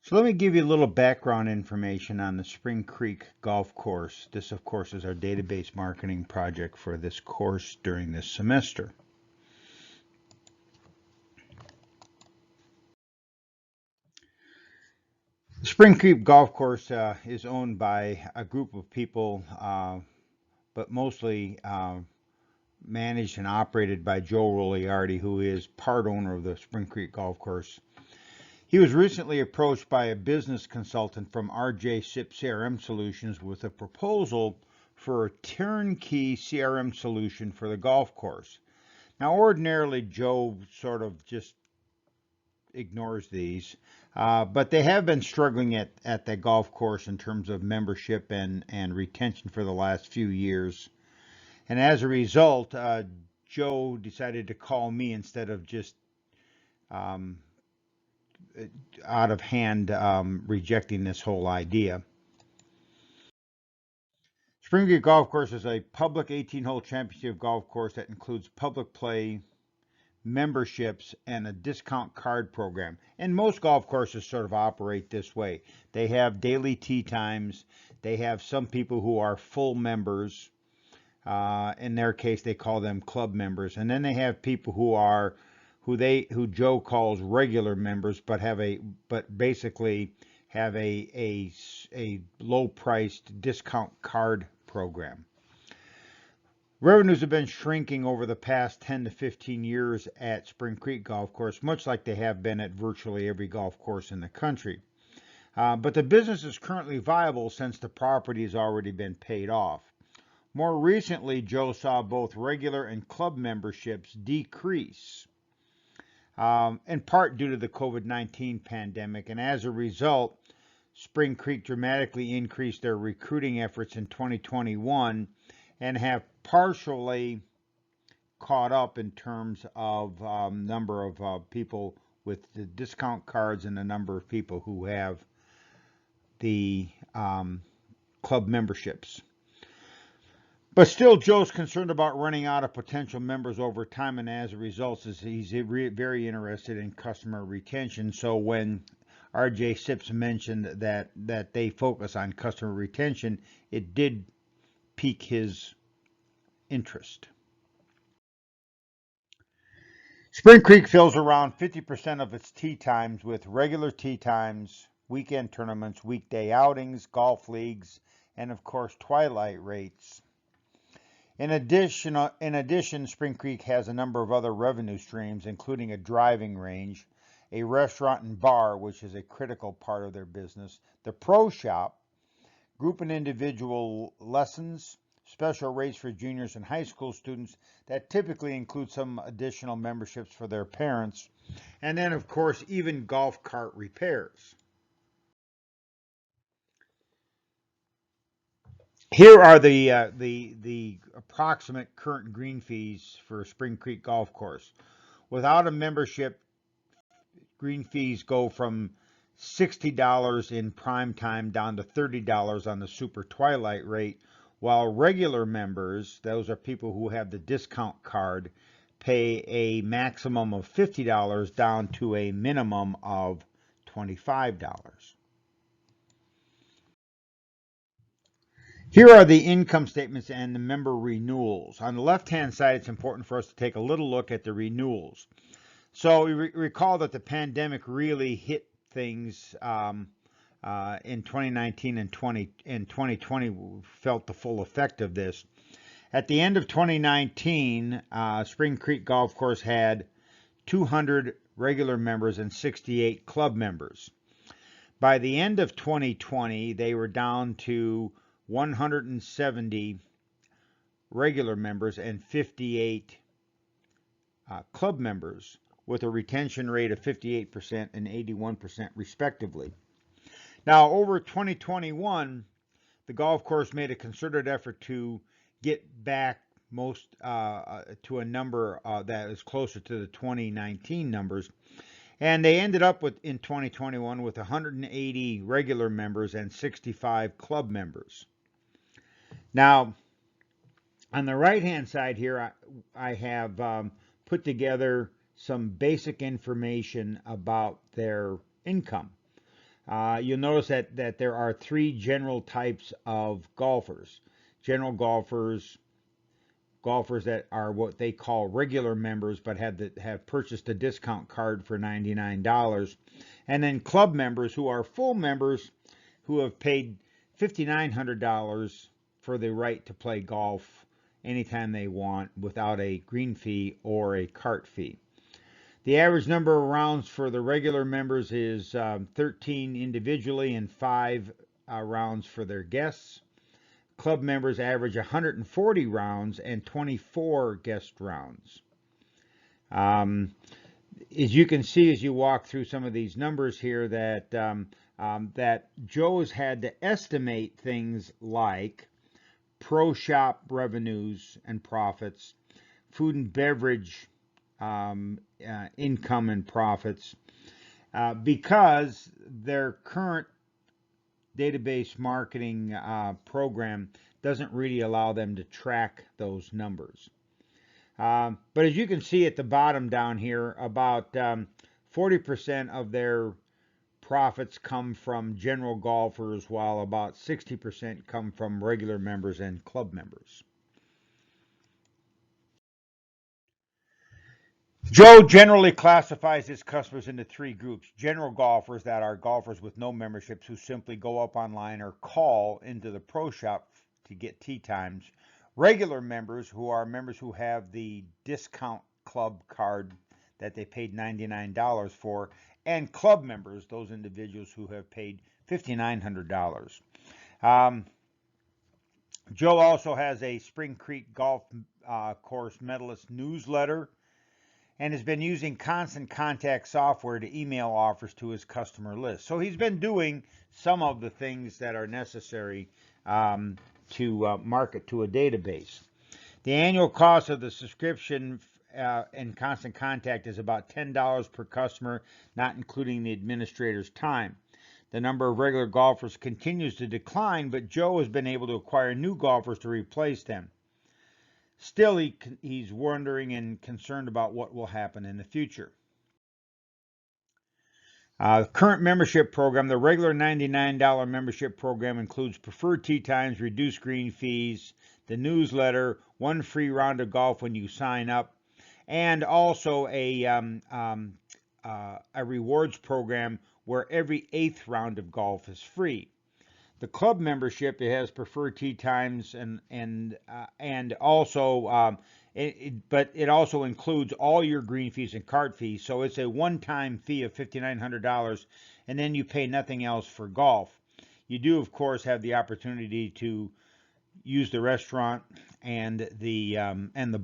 So let me give you a little background information on the Spring Creek Golf Course. This, of course, is our database marketing project for this course during this semester. The Spring Creek Golf Course is owned by a group of people, but mostly managed and operated by Joe Roliardi, who is part owner of the Spring Creek Golf Course. He was recently approached by a business consultant from RJ SIP CRM Solutions with a proposal for a turnkey CRM solution for the golf course. Now, ordinarily, Joe sort of just ignores these, but they have been struggling at the golf course in terms of membership and retention for the last few years. And as a result, Joe decided to call me instead of just um, out of hand rejecting this whole idea. Spring Creek Golf Course is a public 18-hole championship golf course that includes public play, memberships, and a discount card program. And most golf courses sort of operate this way. They have daily tee times. They have some people who are full members. In their case, they call them club members. And then they have people who Joe calls regular members, but basically have a low priced discount card program. Revenues have been shrinking over the past 10 to 15 years at Spring Creek Golf Course, much like they have been at virtually every golf course in the country. But the business is currently viable since the property has already been paid off. More recently, Joe saw both regular and club memberships decrease, in part due to the COVID-19 pandemic, and as a result, Spring Creek dramatically increased their recruiting efforts in 2021 and have partially caught up in terms of number of people with the discount cards and the number of people who have the club memberships. But still, Joe's concerned about running out of potential members over time, and as a result, he's very interested in customer retention. So when RJ Sips mentioned that they focus on customer retention, it did pique his interest. Spring Creek fills around 50% of its tee times with regular tee times, weekend tournaments, weekday outings, golf leagues, and of course twilight rates. In addition, Spring Creek has a number of other revenue streams, including a driving range, a restaurant and bar, which is a critical part of their business, the pro shop, group and individual lessons, special rates for juniors and high school students that typically include some additional memberships for their parents, and then, of course, even golf cart repairs. Here are the approximate current green fees for Spring Creek Golf Course. Without a membership, green fees go from $60 in prime time down to $30 on the super twilight rate, while regular members, those are people who have the discount card, pay a maximum of $50 down to a minimum of $25. Here are the income statements and the member renewals. On the left-hand side, it's important for us to take a little look at the renewals. So we recall that the pandemic really hit things in 2019 and 2020 felt the full effect of this. At the end of 2019, Spring Creek Golf Course had 200 regular members and 68 club members. By the end of 2020, they were down to 170 regular members and 58 club members, with a retention rate of 58% and 81% respectively. Now, over 2021, the golf course made a concerted effort to get back most to a number that is closer to the 2019 numbers. And they ended up in 2021 with 180 regular members and 65 club members. Now, on the right-hand side here, I have put together some basic information about their income. You'll notice that there are three general types of golfers. General golfers, golfers that are what they call regular members but have purchased a discount card for $99, and then club members who are full members who have paid $5,900 for the right to play golf anytime they want without a green fee or a cart fee. The average number of rounds for the regular members is 13 individually and 5 rounds for their guests. Club members average 140 rounds and 24 guest rounds. As you can see as you walk through some of these numbers here, that Joe's had to estimate things like pro shop revenues and profits, food and beverage income and profits, because their current database marketing program doesn't really allow them to track those numbers. But as you can see at the bottom down here, about 40% of their profits come from general golfers, while about 60% come from regular members and club members. Joe generally classifies his customers into three groups. General golfers, that are golfers with no memberships who simply go up online or call into the pro shop to get tee times. Regular members, who are members who have the discount club card that they paid $99 for, and club members, those individuals who have paid $5,900. Joe also has a Spring Creek Golf Course Medalist newsletter and has been using Constant Contact software to email offers to his customer list. So he's been doing some of the things that are necessary to market to a database. The annual cost of the subscription and Constant Contact is about $10 per customer, not including the administrator's time. The number of regular golfers continues to decline, but Joe has been able to acquire new golfers to replace them. Still, he's wondering and concerned about what will happen in the future. Current membership program, the regular $99 membership program includes preferred tee times, reduced green fees, the newsletter, one free round of golf when you sign up, and also a rewards program where every 8th round of golf is free. The club membership, it has preferred tee times and also but it also includes all your green fees and cart fees. So it's a one-time fee of $5,900, and then you pay nothing else for golf. You do, of course, have the opportunity to use the restaurant and the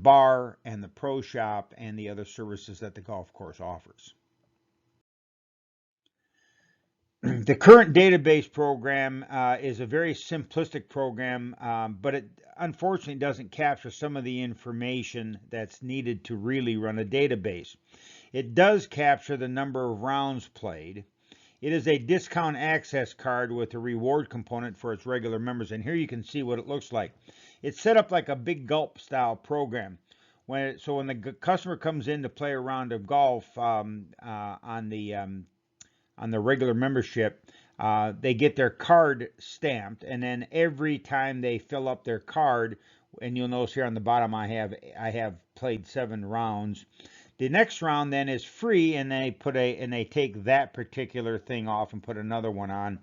bar and the pro shop and the other services that the golf course offers. The current database program is a very simplistic program, but it unfortunately doesn't capture some of the information that's needed to really run a database. It does capture the number of rounds played. It is a discount access card with a reward component for its regular members, and here you can see what it looks like. It's set up like a big gulp style program. So when the customer comes in to play a round of golf on the regular membership, they get their card stamped, and then every time they fill up their card, and you'll notice here on the bottom I have played 7 rounds. The next round then is free, and they take that particular thing off and put another one on,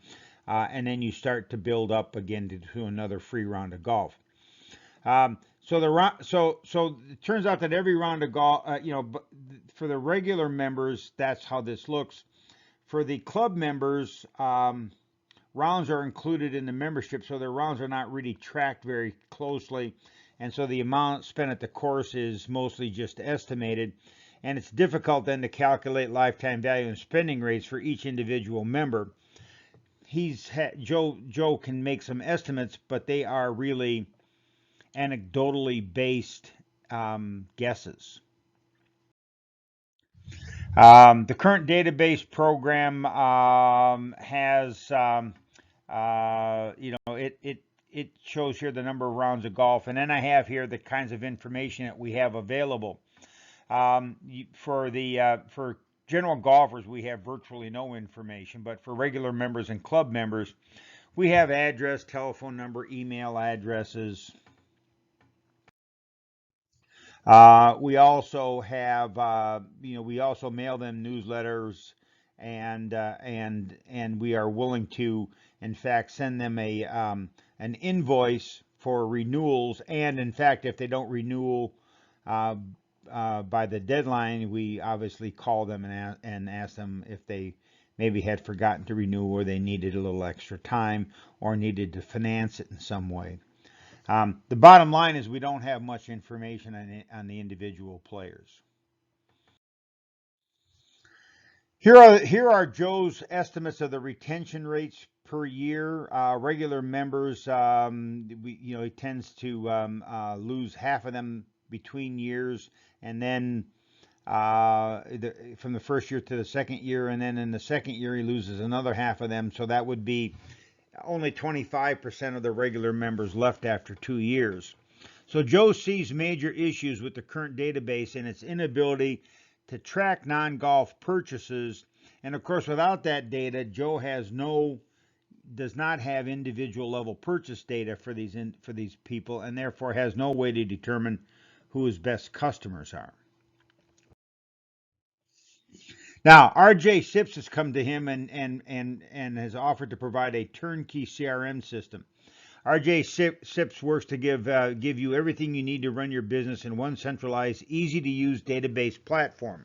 and then you start to build up again to another free round of golf. So it turns out that every round of golf, for the regular members, that's how this looks. For the club members, rounds are included in the membership, so their rounds are not really tracked very closely, and so the amount spent at the course is mostly just estimated, and it's difficult then to calculate lifetime value and spending rates for each individual member. Joe can make some estimates, but they are really anecdotally based guesses. The current database program has, it shows here the number of rounds of golf, and then I have here the kinds of information that we have available. For general golfers, we have virtually no information, but for regular members and club members, we have address, telephone number, email addresses. We also have, we also mail them newsletters, and we are willing to, in fact, send them an invoice for renewals. And in fact, if they don't renew uh, by the deadline, we obviously call them and ask them if they maybe had forgotten to renew, or they needed a little extra time, or needed to finance it in some way. The bottom line is we don't have much information on the individual players. Here are Joe's estimates of the retention rates per year. Regular members, he tends to lose half of them between years, and then from the first year to the second year, and then in the second year he loses another half of them. So that would be only 25% of the regular members left after 2 years. So Joe sees major issues with the current database and its inability to track non-golf purchases. And of course, without that data, Joe does not have individual level purchase data for these people, and therefore has no way to determine who his best customers are. Now, RJ Sips has come to him and has offered to provide a turnkey CRM system. RJ Sips works to give you everything you need to run your business in one centralized, easy-to-use database platform.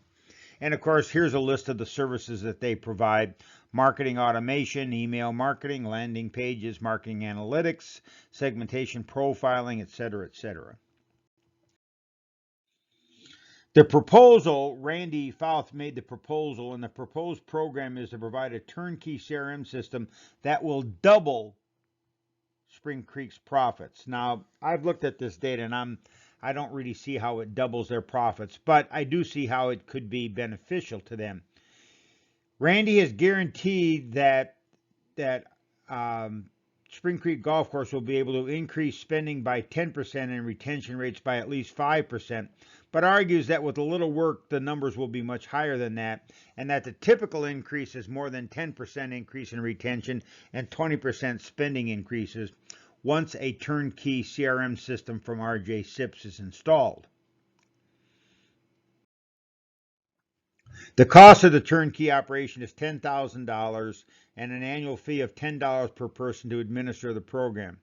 And of course, here's a list of the services that they provide: marketing automation, email marketing, landing pages, marketing analytics, segmentation profiling, etc., etc. The proposal, Randy Fouth made the proposal, and the proposed program is to provide a turnkey CRM system that will double Spring Creek's profits. Now, I've looked at this data, and I don't really see how it doubles their profits, but I do see how it could be beneficial to them. Randy has guaranteed that Spring Creek Golf Course will be able to increase spending by 10% and retention rates by at least 5%, but argues that with a little work, the numbers will be much higher than that, and that the typical increase is more than 10% increase in retention and 20% spending increases once a turnkey CRM system from RJ Sips is installed. The cost of the turnkey operation is $10,000 and an annual fee of $10 per person to administer the program.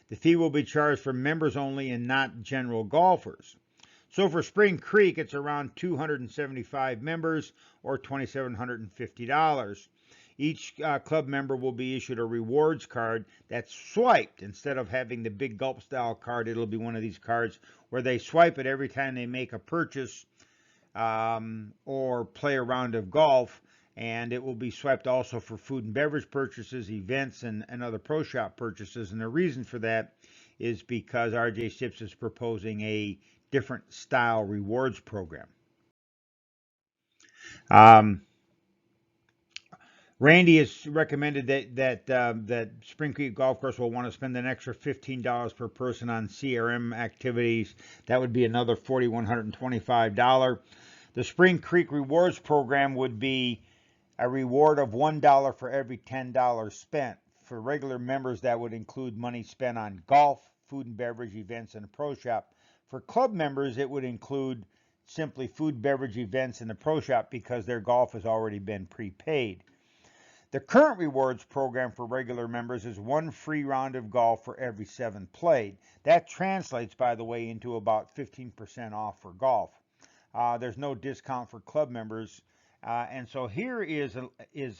The fee will be charged for members only and not general golfers. So for Spring Creek, it's around 275 members, or $2,750. Each club member will be issued a rewards card that's swiped. Instead of having the big gulp style card, it'll be one of these cards where they swipe it every time they make a purchase or play a round of golf, and it will be swiped also for food and beverage purchases, events, and other pro shop purchases. And the reason for that is because RJ Sips is proposing a different style rewards program. Randy has recommended that Spring Creek Golf Course will want to spend an extra $15 per person on CRM activities. That would be another $4,125. The Spring Creek Rewards program would be a reward of $1 for every $10 spent. For regular members, that would include money spent on golf, food and beverage, events, and a pro shop. For club members, it would include simply food, beverage, events, and the pro shop because their golf has already been prepaid. The current rewards program for regular members is one free round of golf for every 7 played. That translates, by the way, into about 15% off for golf. There's no discount for club members. And so here is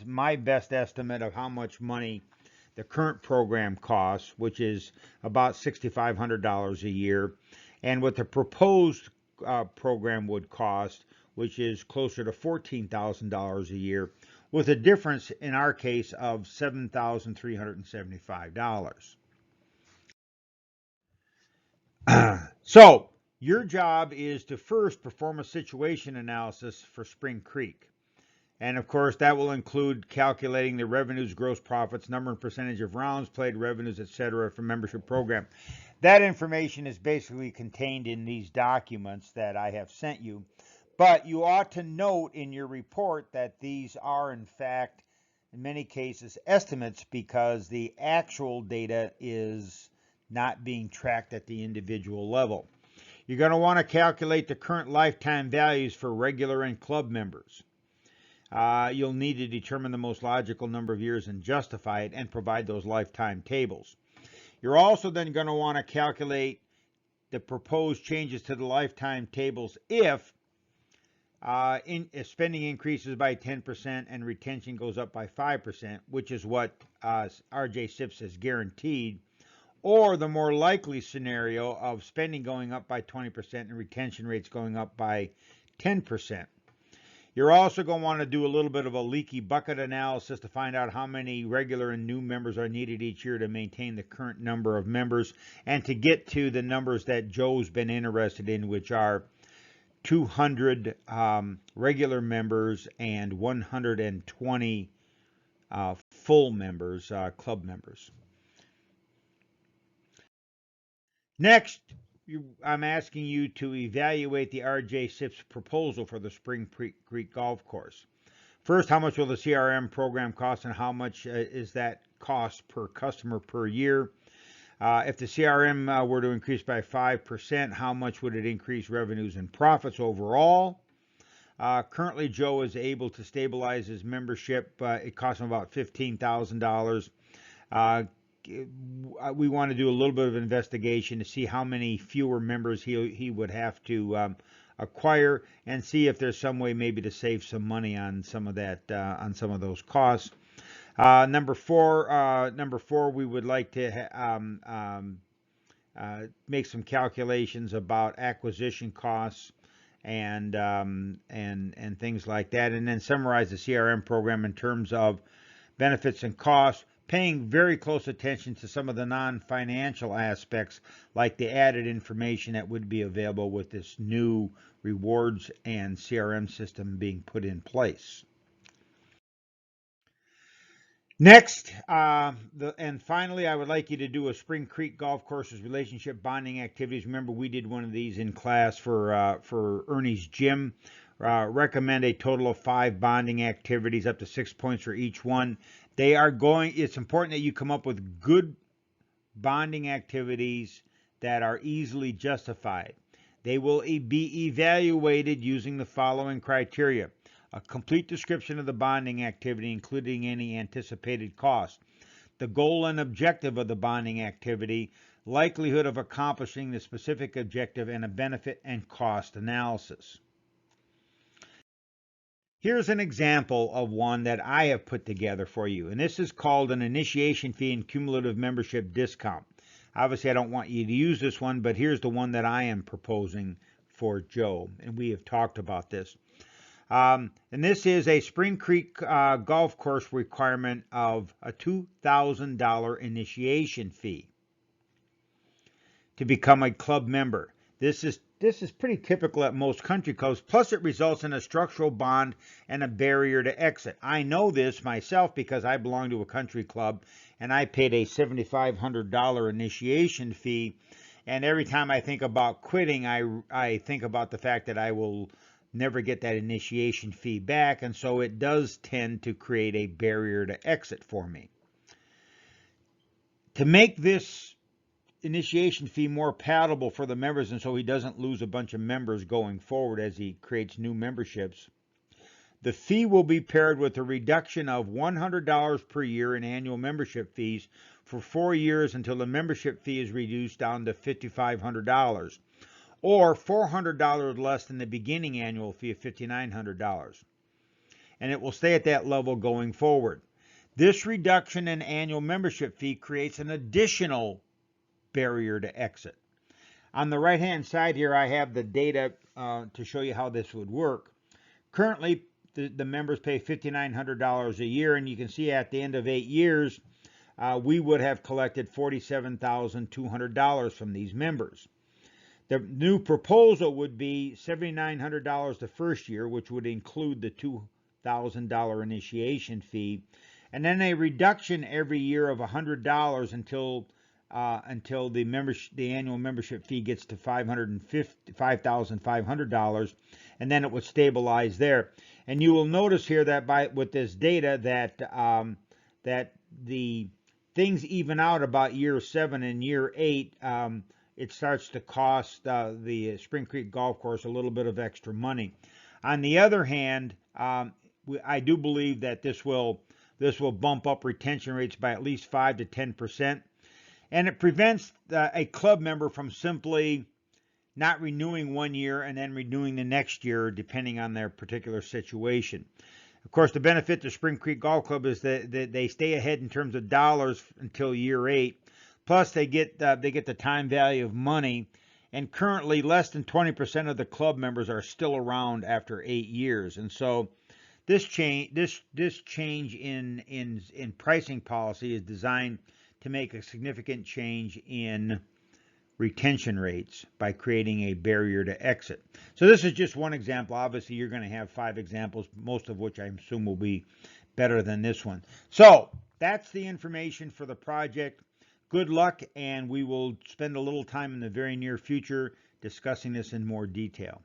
my best estimate of how much money the current program costs, which is about $6,500 a year, and what the proposed program would cost, which is closer to $14,000 a year, with a difference in our case of $7,375. So your job is to first perform a situation analysis for Spring Creek. And of course, that will include calculating the revenues, gross profits, number and percentage of rounds played, revenues, etc. for membership program. That information is basically contained in these documents that I have sent you. But you ought to note in your report that these are, in fact, in many cases, estimates because the actual data is not being tracked at the individual level. You're going to want to calculate the current lifetime values for regular and club members. You'll need to determine the most logical number of years and justify it and provide those lifetime tables. You're also then going to want to calculate the proposed changes to the lifetime tables if spending increases by 10% and retention goes up by 5%, which is what RJ Sips has guaranteed, or the more likely scenario of spending going up by 20% and retention rates going up by 10%. You're also going to want to do a little bit of a leaky bucket analysis to find out how many regular and new members are needed each year to maintain the current number of members and to get to the numbers that Joe's been interested in, which are 200 regular members and 120 full members, club members. Next, I'm asking you to evaluate the RJ Sips proposal for the Spring Creek Golf Course. First, how much will the CRM program cost and how much is that cost per customer per year? If the CRM were to increase by 5%, how much would it increase revenues and profits overall? Currently, Joe is able to stabilize his membership. It costs him about $15,000. We want to do a little bit of investigation to see how many fewer members he would have to acquire and see if there's some way maybe to save some money on some of that on some of those costs. Number four, we would like to make some calculations about acquisition costs and things like that, and then summarize the CRM program in terms of benefits and costs, paying very close attention to some of the non-financial aspects like the added information that would be available with this new rewards and CRM system being put in place. Next, and finally, I would like you to do a Spring Creek Golf Course's relationship bonding activities. Remember, we did one of these in class for Ernie's gym. Recommend a total of 5 bonding activities, up to 6 points for each one. It's important that you come up with good bonding activities that are easily justified. They will be evaluated using the following criteria: a complete description of the bonding activity, including any anticipated cost, the goal and objective of the bonding activity, likelihood of accomplishing the specific objective, and a benefit and cost analysis. Here's an example of one that I have put together for you, and this is called an initiation fee and cumulative membership discount. Obviously, I don't want you to use this one, but here's the one that I am proposing for Joe, and we have talked about this. And this is a Spring Creek Golf Course requirement of a $2,000 initiation fee to become a club member. This is pretty typical at most country clubs, plus it results in a structural bond and a barrier to exit. I know this myself because I belong to a country club and I paid a $7,500 initiation fee, and every time I think about quitting, I think about the fact that I will never get that initiation fee back, and so it does tend to create a barrier to exit for me. To make this initiation fee more palatable for the members and so he doesn't lose a bunch of members going forward as he creates new memberships, the fee will be paired with a reduction of $100 per year in annual membership fees for 4 years until the membership fee is reduced down to $5,500, or $400 less than the beginning annual fee of $5,900. And it will stay at that level going forward. This reduction in annual membership fee creates an additional barrier to exit. On the right hand side here, I have the data to show you how this would work. Currently, the members pay $5,900 a year, and you can see at the end of 8 years, we would have collected $47,200 from these members. The new proposal would be $7,900 the first year, which would include the $2,000 initiation fee, and then a reduction every year of $100 until until the annual membership fee gets to $5,500, and then it would stabilize there. And you will notice here that with this data that the things even out about year 7 and year 8. It starts to cost the Spring Creek Golf Course a little bit of extra money. On the other hand, I do believe that this will bump up retention rates by at least 5 to 10%, and it prevents a club member from simply not renewing 1 year and then renewing the next year, depending on their particular situation. Of course, the benefit to Spring Creek Golf Club is that they stay ahead in terms of dollars until year 8. Plus, they get the time value of money. And currently, less than 20% of the club members are still around after 8 years. And so, this change in pricing policy is designed to make a significant change in retention rates by creating a barrier to exit. So this is just one example. Obviously, you're going to have 5 examples, most of which I assume will be better than this one. So that's the information for the project. Good luck, and we will spend a little time in the very near future discussing this in more detail.